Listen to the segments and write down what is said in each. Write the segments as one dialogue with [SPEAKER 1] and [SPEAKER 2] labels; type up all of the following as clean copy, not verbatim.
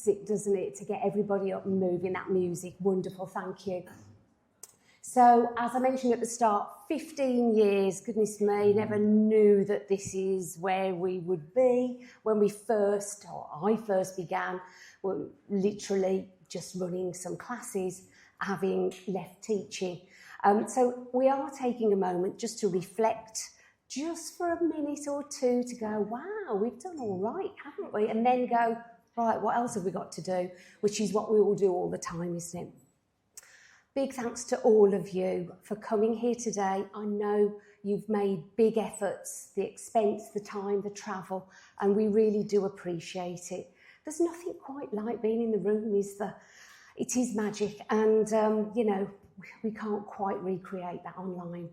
[SPEAKER 1] lifts it, doesn't it, to get everybody up and moving, that music. Wonderful, thank you. So, as I mentioned at the start, 15 years, goodness me, never knew that this is where we would be. When I first began, well, literally just running some classes, having left teaching. So we are taking a moment just to reflect, just for a minute or two, to go, wow, we've done all right, haven't we? And then go, right, what else have we got to do? Which is what we all do all the time, isn't it? Big thanks to all of you for coming here today. I know you've made big efforts, the expense, the time, the travel, and we really do appreciate it. There's nothing quite like being in the room, is there? It is magic, and, we can't quite recreate that online.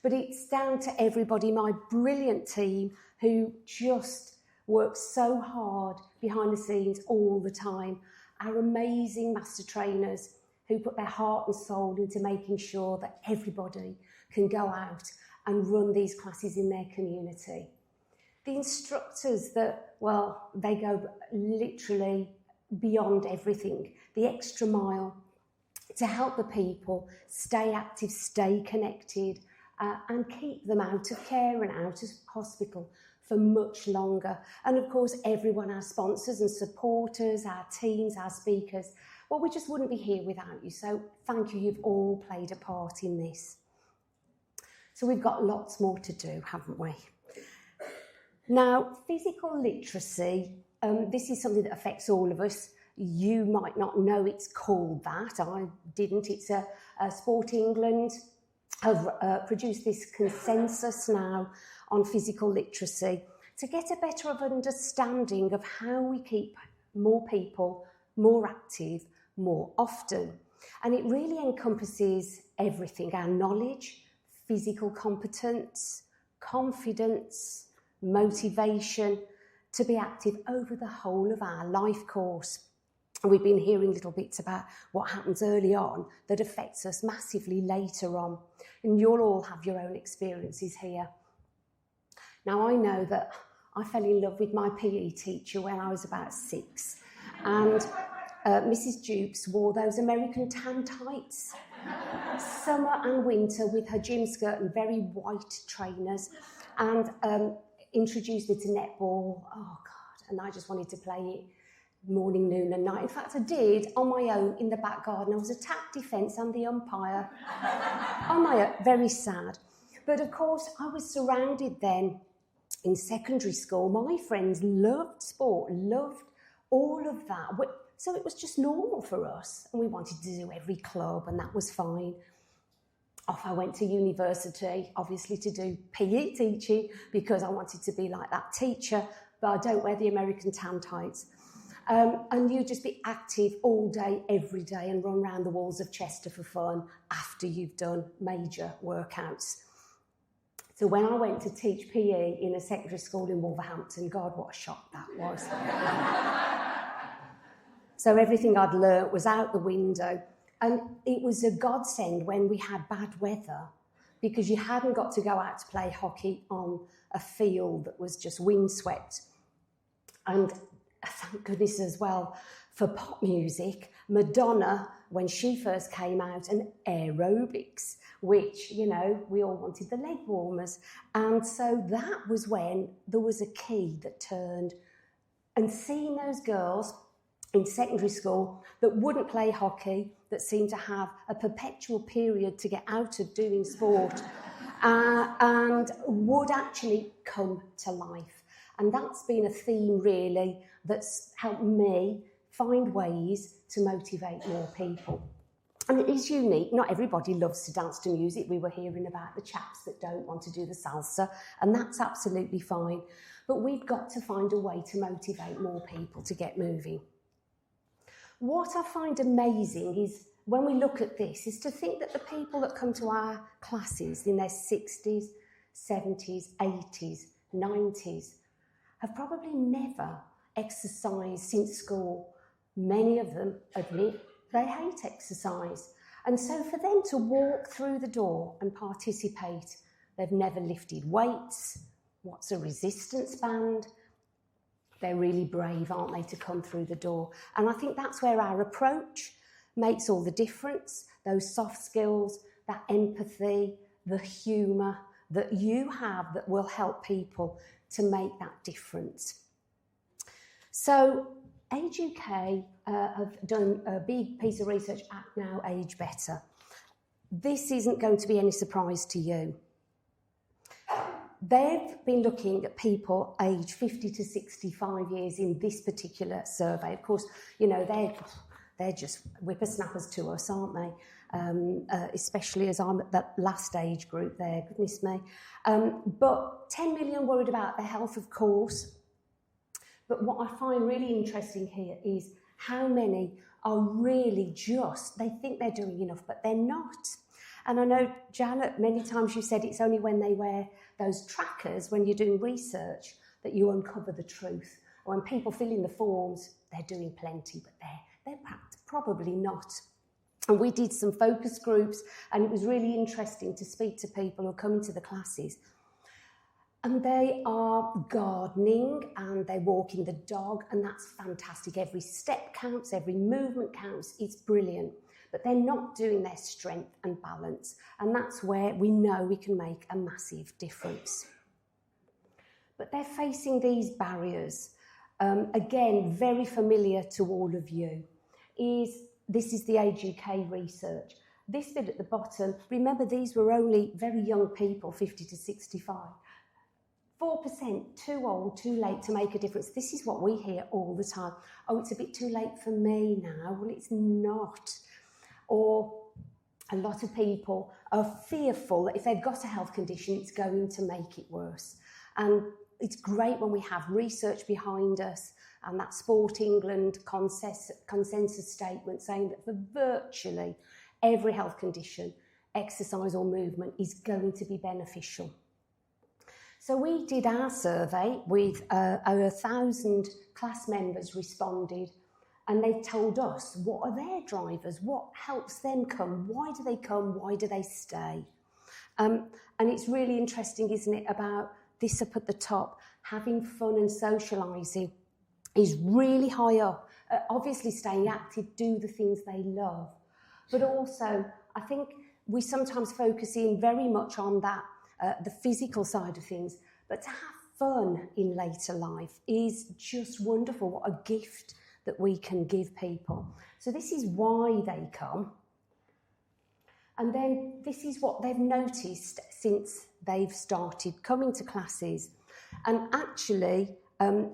[SPEAKER 1] But it's down to everybody, my brilliant team, who just work so hard behind the scenes all the time. Our amazing master trainers, who put their heart and soul into making sure that everybody can go out and run these classes in their community. The instructors that, well, they go literally beyond everything, the extra mile, to help the people stay active, stay connected, and keep them out of care and out of hospital for much longer. And of course, everyone, our sponsors and supporters, our teams, our speakers, well, we just wouldn't be here without you. So thank you, you've all played a part in this. So we've got lots more to do, haven't we? Now, physical literacy, this is something that affects all of us. You might not know it's called that. I didn't. It's Sport England have produced this consensus now on physical literacy to get a better understanding of how we keep more people more active more often. And it really encompasses everything: our knowledge, physical competence, confidence, motivation to be active over the whole of our life course. And we've been hearing little bits about what happens early on that affects us massively later on. And you'll all have your own experiences here. Now, I know that I fell in love with my PE teacher when I was about 6. And Mrs. Jukes wore those American tan tights, summer and winter, with her gym skirt and very white trainers, and introduced me to netball. Oh, God, and I just wanted to play it morning, noon and night. In fact, I did on my own in the back garden. I was attack, defence and the umpire on my own. Very sad. But of course, I was surrounded then in secondary school. My friends loved sport, loved all of that. So it was just normal for us. And we wanted to do every club, and that was fine. Off I went to university, obviously to do PE teaching, because I wanted to be like that teacher, but I don't wear the American tan tights. And you just be active all day, every day, and run around the walls of Chester for fun after you've done major workouts. So when I went to teach PE in a secondary school in Wolverhampton, God, what a shock that was. So everything I'd learnt was out the window. And it was a godsend when we had bad weather, because you hadn't got to go out to play hockey on a field that was just windswept. And thank goodness as well for pop music, Madonna, when she first came out, and aerobics, which, you know, we all wanted the leg warmers. And so that was when there was a key that turned. And seeing those girls in secondary school that wouldn't play hockey, that seemed to have a perpetual period to get out of doing sport, and would actually come to life. And that's been a theme, really, that's helped me find ways to motivate more people. And it is unique. Not everybody loves to dance to music. We were hearing about the chaps that don't want to do the salsa, and that's absolutely fine. But we've got to find a way to motivate more people to get moving. What I find amazing is, when we look at this, is to think that the people that come to our classes in their 60s, 70s, 80s, 90s have probably never exercised since school. Many of them admit they hate exercise. And so for them to walk through the door and participate, they've never lifted weights. What's a resistance band? they're really brave, aren't they, to come through the door. And I think that's where our approach makes all the difference, those soft skills, that empathy, the humour that you have that will help people to make that difference. So Age UK have done a big piece of research, Act Now, Age Better. This isn't going to be any surprise to you. They've been looking at people aged 50 to 65 years in this particular survey. Of course, you know, they're just whippersnappers to us, aren't they? Especially as I'm at that last age group there, goodness me. But 10 million worried about their health, of course. But what I find really interesting here is how many are really just, they think they're doing enough, but they're not. And I know, Janet, many times you said it's only when they wear those trackers, when you're doing research, that you uncover the truth. Or when people fill in the forms, they're doing plenty, but they're probably not. And we did some focus groups, and it was really interesting to speak to people who are coming to the classes. And they are gardening and they're walking the dog, and that's fantastic. Every step counts, every movement counts, it's brilliant. But they're not doing their strength and balance. And that's where we know we can make a massive difference. But they're facing these barriers. Again, very familiar to all of you. This is the Age UK research. This bit at the bottom, remember these were only very young people, 50 to 65. 4% too old, too late to make a difference. This is what we hear all the time. Oh, it's a bit too late for me now. Well, it's not. Or a lot of people are fearful that if they've got a health condition, it's going to make it worse. And it's great when we have research behind us and that Sport England consensus statement saying that for virtually every health condition, exercise or movement is going to be beneficial. So we did our survey with over 1,000 class members responded, and they've told us what are their drivers, what helps them come, why do they come, why do they stay? And it's really interesting, isn't it, about this up at the top, having fun and socialising is really high up. Obviously staying active, do the things they love. But also, I think we sometimes focus in very much on that, the physical side of things, but to have fun in later life is just wonderful. What a gift that we can give people. So this is why they come. And then this is what they've noticed since they've started coming to classes. And actually,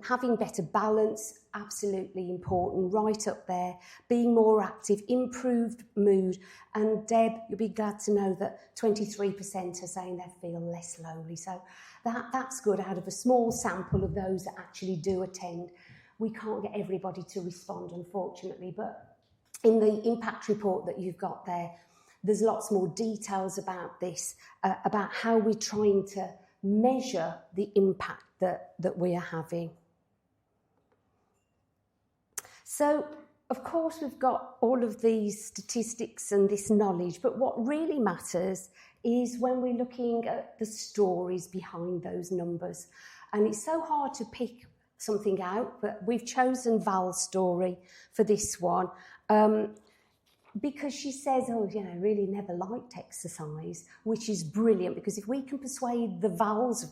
[SPEAKER 1] having better balance, absolutely important, right up there. Being more active, improved mood. And Deb, you'll be glad to know that 23% are saying they feel less lonely. So that's good. Out of a small sample of those that actually do attend, we can't get everybody to respond, unfortunately. But in the impact report that you've got there, there's lots more details about this, about how we're trying to measure the impact that we are having. So, of course, we've got all of these statistics and this knowledge, but what really matters is when we're looking at the stories behind those numbers. And it's so hard to pick something out, but we've chosen Val's story for this one. Because she says, oh, you know, really never liked exercise, which is brilliant, because if we can persuade the Vals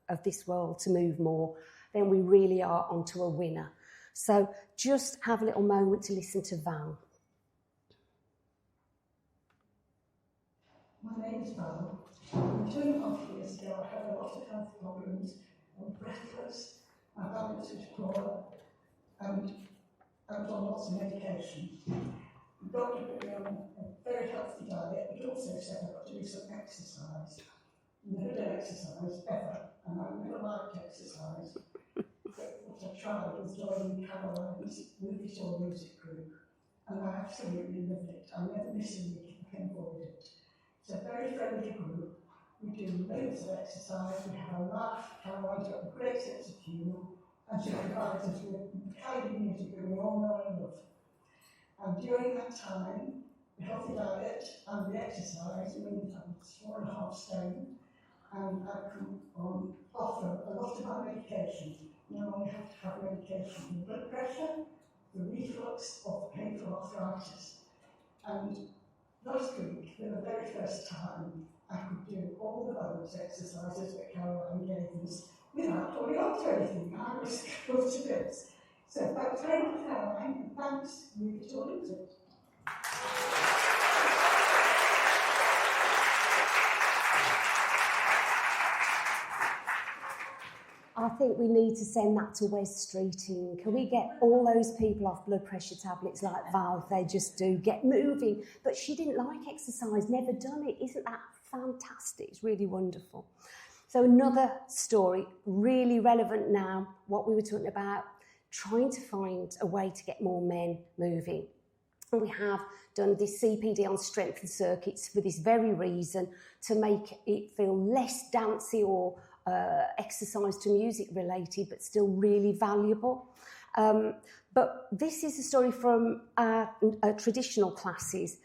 [SPEAKER 1] of this world to move more, then we really are onto a winner. So just have a little moment to listen to Val.
[SPEAKER 2] My name is Val. 2.5 years ago, I had a lot of health problems. I was breathless, my balance was poor, and I was on lots of medication. The doctor put me on a very healthy diet, but also said I've got to do some exercise. Never done exercise, ever, and I've never liked exercise. But what I tried was joining Caroline's movie tour music group, and I absolutely loved it. I never miss a week if I can avoid it. It's a very friendly group. We do loads of exercise, we have a laugh. Caroline's got a great sense of humour, and she provides us with the kind of music that we all know and love. And during that time, the healthy diet and the exercise means I'm 4.5 stone. and I can offer a lot of our medication. You only have to have medication for blood pressure, the reflux, or painful arthritis. And last week, for the very first time, I could do all the balance exercises that Caroline gave us without holding on to anything. I was thrilled to bits. So thanks very much, Caroline, and thanks, Move It or Lose It.
[SPEAKER 1] I think we need to send that to Wes Streeting. Can we get all those people off blood pressure tablets like Val, if they just do, get moving? But she didn't like exercise, never done it. Isn't that fantastic? It's really wonderful. So another story, really relevant now, what we were talking about, trying to find a way to get more men moving. And we have done this CPD on strength and circuits for this very reason, to make it feel less dancey or exercise to music related, but still really valuable. But this is a story from our traditional classes.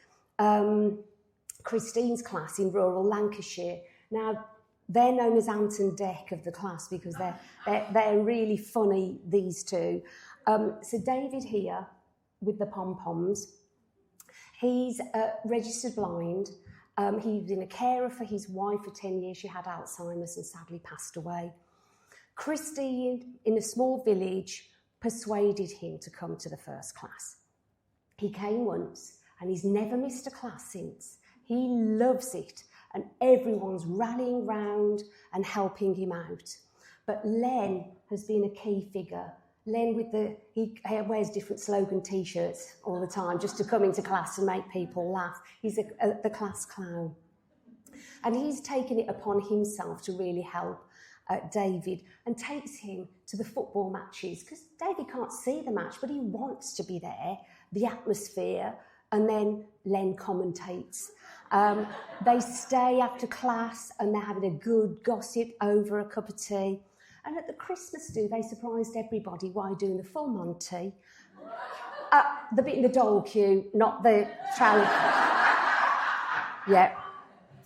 [SPEAKER 1] Christine's class in rural Lancashire. Now, they're known as Ant and Dec of the class because they're really funny, these two. So David here with the pom-poms, he's registered blind. He's been a carer for his wife for 10 years. She had Alzheimer's and sadly passed away. Christine, in a small village, persuaded him to come to the first class. He came once and he's never missed a class since. He loves it and everyone's rallying round and helping him out. But Len has been a key figure. Len he wears different slogan T-shirts all the time just to come into class and make people laugh. He's the class clown. And he's taken it upon himself to really help David and takes him to the football matches because David can't see the match, but he wants to be there, the atmosphere, and then Len commentates. They stay after class and they're having a good gossip over a cup of tea. And at the Christmas do, they surprised everybody while doing the full Monty. The bit in the dole queue, not the trolley. Yeah.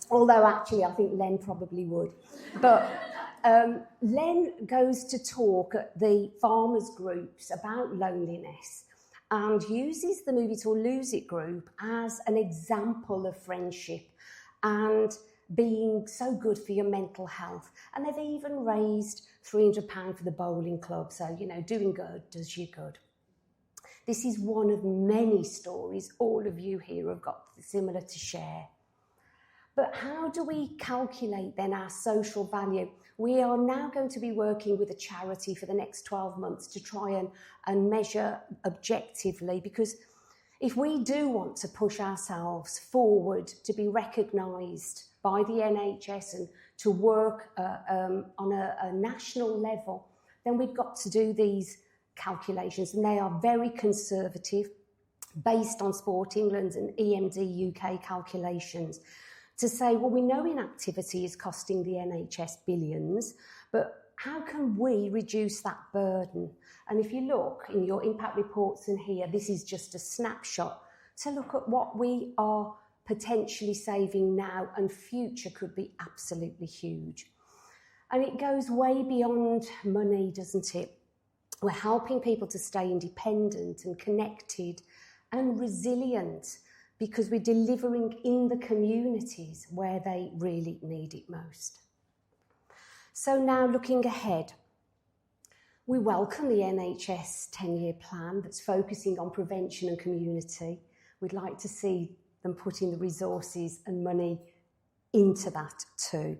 [SPEAKER 1] Although actually I think Len probably would. But Len goes to talk at the farmers' groups about loneliness and uses the Move It or Lose It group as an example of friendship and being so good for your mental health. And they've even raised £300 for the bowling club. So, doing good does you good. This is one of many stories all of you here have got similar to share. But how do we calculate then our social value? We are now going to be working with a charity for the next 12 months to try and measure objectively, because if we do want to push ourselves forward to be recognised by the NHS and to work on a national level, then we've got to do these calculations, and they are very conservative, based on Sport England's and EMD UK calculations, to say, well, we know inactivity is costing the NHS billions, but how can we reduce that burden? And if you look in your impact reports in here, this is just a snapshot to look at what we are potentially saving now, and future could be absolutely huge. And it goes way beyond money, doesn't it? We're helping people to stay independent and connected and resilient because we're delivering in the communities where they really need it most. So now looking ahead, we welcome the NHS 10-year plan that's focusing on prevention and community. We'd like to see them putting the resources and money into that too.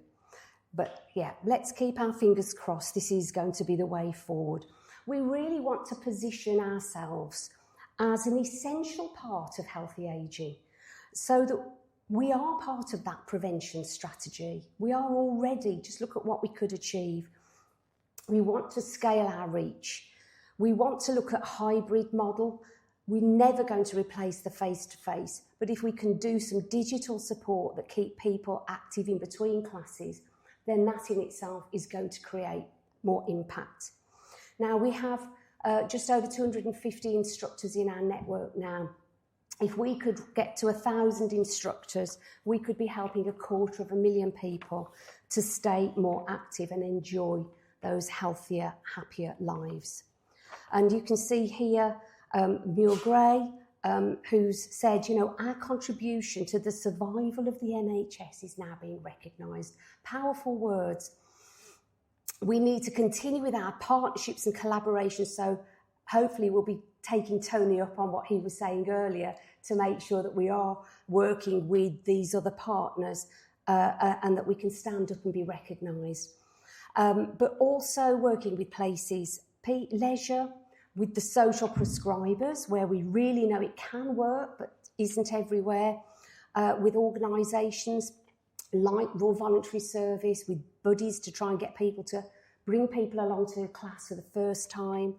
[SPEAKER 1] But yeah, let's keep our fingers crossed. This is going to be the way forward. We really want to position ourselves as an essential part of healthy ageing so that we are part of that prevention strategy. We are already, just look at what we could achieve. We want to scale our reach. We want to look at hybrid model. We're never going to replace the face-to-face, but if we can do some digital support that keep people active in between classes, then that in itself is going to create more impact. Now, we have just over 250 instructors in our network now. If we could get to 1,000 instructors, we could be helping 250,000 people to stay more active and enjoy those healthier, happier lives. And you can see here Muir Gray, who's said, you know, our contribution to the survival of the NHS is now being recognised. Powerful words. We need to continue with our partnerships and collaborations, so hopefully we'll be taking Tony up on what he was saying earlier to make sure that we are working with these other partners and that we can stand up and be recognised. But also working with places, leisure, with the social prescribers, where we really know it can work but isn't everywhere, with organisations like Royal Voluntary Service, with buddies to try and get people to bring people along to class for the first time,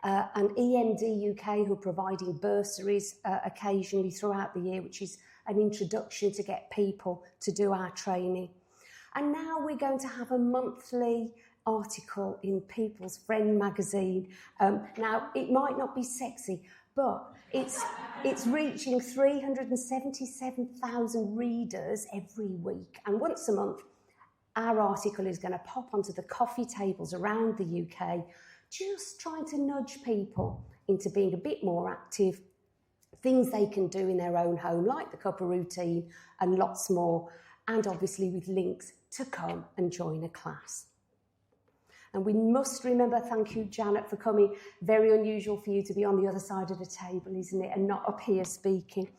[SPEAKER 1] and EMD UK, who are providing bursaries occasionally throughout the year, which is an introduction to get people to do our training. And now we're going to have a monthly article in People's Friend magazine. Now, it might not be sexy, but it's reaching 377,000 readers every week. And once a month, our article is going to pop onto the coffee tables around the UK, just trying to nudge people into being a bit more active, things they can do in their own home, like the cuppa routine and lots more, and obviously with links to come and join a class. And we must remember, thank you, Janet, for coming. Very unusual for you to be on the other side of the table, isn't it, and not up here speaking.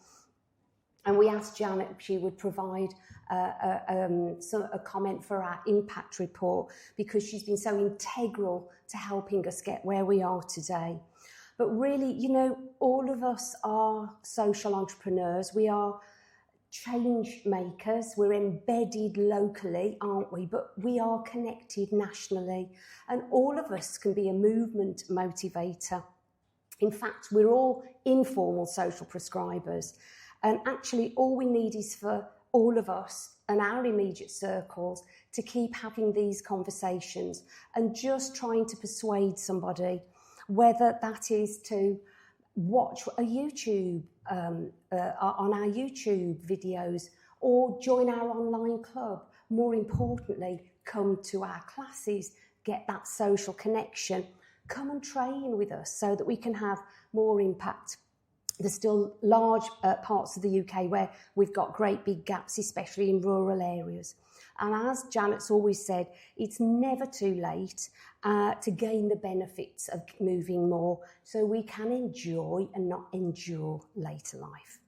[SPEAKER 1] And we asked Janet if she would provide a comment for our impact report, because she's been so integral to helping us get where we are today. But really, you know, all of us are social entrepreneurs. We are change makers. We're embedded locally, aren't we? But we are connected nationally. And all of us can be a movement motivator. In fact, we're all informal social prescribers. And actually, all we need is for all of us and our immediate circles to keep having these conversations and just trying to persuade somebody, whether that is to watch a YouTube, on our YouTube videos, or join our online club. More importantly, come to our classes, get that social connection, come and train with us so that we can have more impact. There's still large parts of the UK where we've got great big gaps, especially in rural areas. And as Janet's always said, it's never too late to gain the benefits of moving more, so we can enjoy and not endure later life.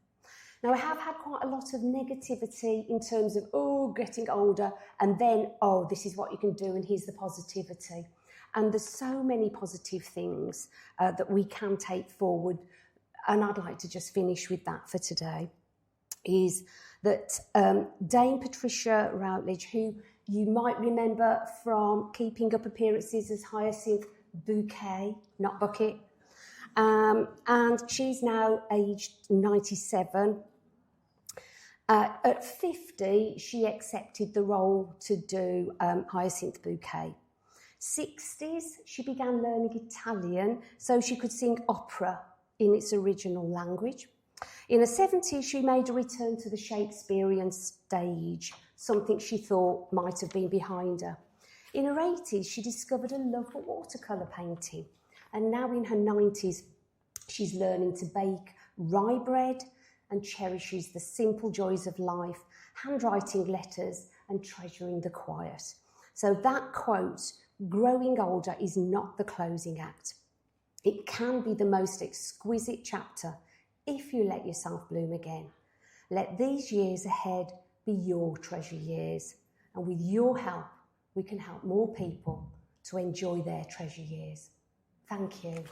[SPEAKER 1] Now, I have had quite a lot of negativity in terms of, oh, getting older, and then, oh, this is what you can do, and here's the positivity. And there's so many positive things that we can take forward. And I'd like to just finish with that for today, is that Dame Patricia Routledge, who you might remember from Keeping Up Appearances as Hyacinth Bouquet, not Bucket, and she's now aged 97. At 50, she accepted the role to do Hyacinth Bouquet. 60s, she began learning Italian so she could sing opera in its original language. In her 70s, she made a return to the Shakespearean stage, something she thought might have been behind her. In her 80s, she discovered a love for watercolour painting. And now in her 90s, she's learning to bake rye bread and cherishes the simple joys of life, handwriting letters and treasuring the quiet. So that quote, growing older is not the closing act. It can be the most exquisite chapter if you let yourself bloom again. Let these years ahead be your treasure years. And with your help, we can help more people to enjoy their treasure years. Thank you.